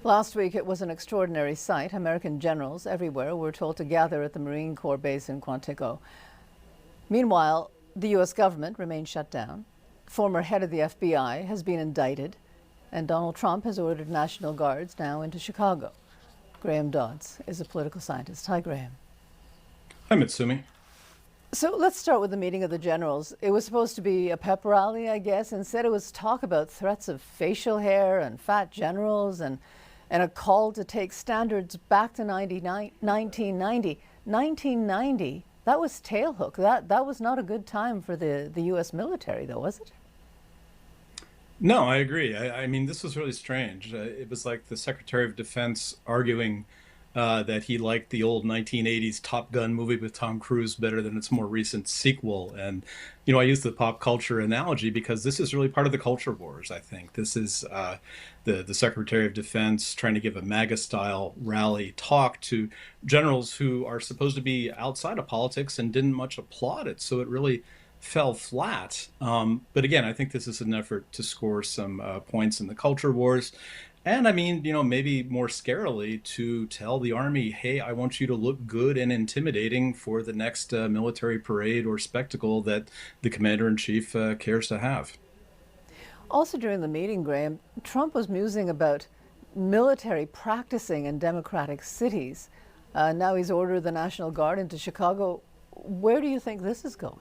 Last week, it was an extraordinary sight. American generals everywhere were told to gather at the Marine Corps base in Quantico. Meanwhile, the U.S. government remains shut down. Former head of the FBI has been indicted, and Donald Trump has ordered National Guards now into Chicago. Graham Dodds is a political scientist. Hi, Graham. Hi, Mitsumi. So let's start with the meeting of the generals. It was supposed to be a pep rally, I guess. Instead, it was talk about threats of facial hair and fat generals and a call to take standards back to 1990. 1990, that was tailhook. That was not a good time for the U.S. military, though, was it? No, I agree. I mean, this was really strange. It was like the Secretary of Defense arguing that he liked the old 1980s Top Gun movie with Tom Cruise better than its more recent sequel. And, I use the pop culture analogy because this is really part of the culture wars, I think. This is the Secretary of Defense trying to give a MAGA-style rally talk to generals who are supposed to be outside of politics and didn't much applaud it. So it really fell flat. But again, I think this is an effort to score some points in the culture wars. And I mean, maybe more scarily to tell the Army, hey, I want you to look good and intimidating for the next military parade or spectacle that the Commander-in-Chief cares to have. Also during the meeting, Graham, Trump was musing about military practicing in democratic cities. Now he's ordered the National Guard into Chicago. Where do you think this is going?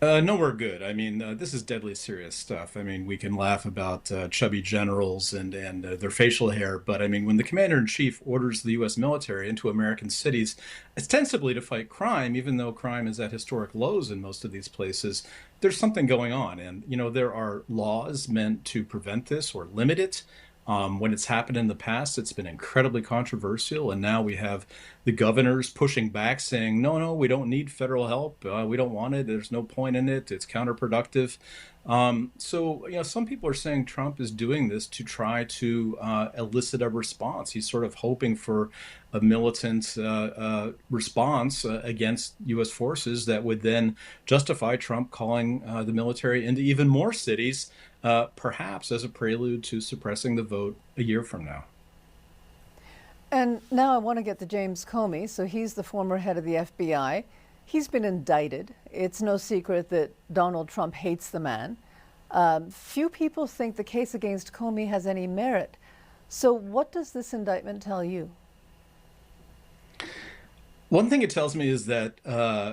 Nowhere good. I mean, this is deadly serious stuff. I mean, we can laugh about chubby generals and their facial hair, but I mean, when the commander in chief orders the U.S. military into American cities, ostensibly to fight crime, even though crime is at historic lows in most of these places, there's something going on. And, there are laws meant to prevent this or limit it. When it's happened in the past, it's been incredibly controversial. And now we have the governors pushing back saying, no, we don't need federal help. We don't want it. There's no point in it. It's counterproductive. So, some people are saying Trump is doing this to try to elicit a response. He's sort of hoping for a militant response against U.S. forces that would then justify Trump calling the military into even more cities, perhaps as a prelude to suppressing the vote a year from now. And now I want to get to James Comey. So he's the former head of the FBI. He's been indicted. It's no secret that Donald Trump hates the man. Few people think the case against Comey has any merit. So what does this indictment tell you? One thing it tells me is that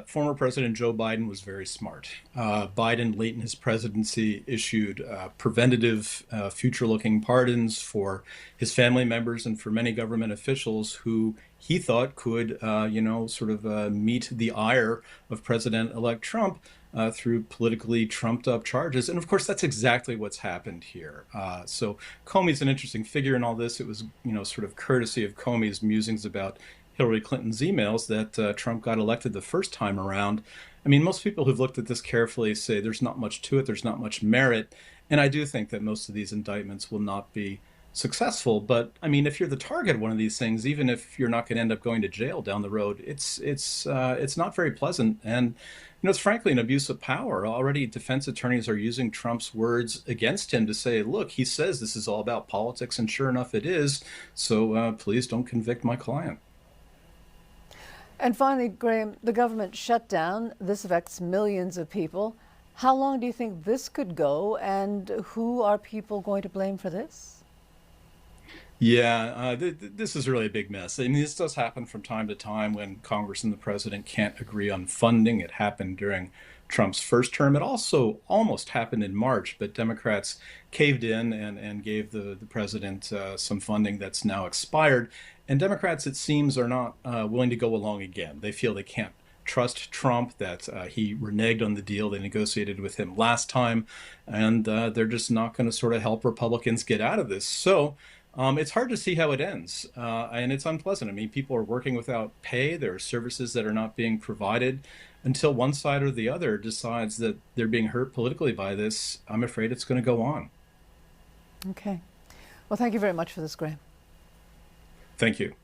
former President Joe Biden was very smart. Biden, late in his presidency, issued preventative, future-looking pardons for his family members and for many government officials who he thought could, meet the ire of President-elect Trump through politically trumped-up charges. And of course, that's exactly what's happened here. So Comey's an interesting figure in all this. It was, sort of courtesy of Comey's musings about Hillary Clinton's emails that Trump got elected the first time around. I mean, most people who've looked at this carefully say there's not much to it, there's not much merit. And I do think that most of these indictments will not be successful. But I mean, if you're the target of one of these things, even if you're not going to end up going to jail down the road, it's not very pleasant. And it's frankly an abuse of power. Already defense attorneys are using Trump's words against him to say, look, he says this is all about politics, and sure enough it is. So please don't convict my client. And finally, Graham, the government shut down. This affects millions of people. How long do you think this could go, and who are people going to blame for this? Yeah, this is really a big mess. I mean, this does happen from time to time when Congress and the president can't agree on funding. It happened during Trump's first term. It also almost happened in March, but Democrats caved in and gave the president some funding that's now expired. And Democrats, it seems, are not willing to go along again. They feel they can't trust Trump, that he reneged on the deal they negotiated with him last time, and they're just not going to sort of help Republicans get out of this. So it's hard to see how it ends, and it's unpleasant. I mean, people are working without pay. There are services that are not being provided. Until one side or the other decides that they're being hurt politically by this, I'm afraid it's going to go on. Okay. Well, thank you very much for this, Graham. Thank you.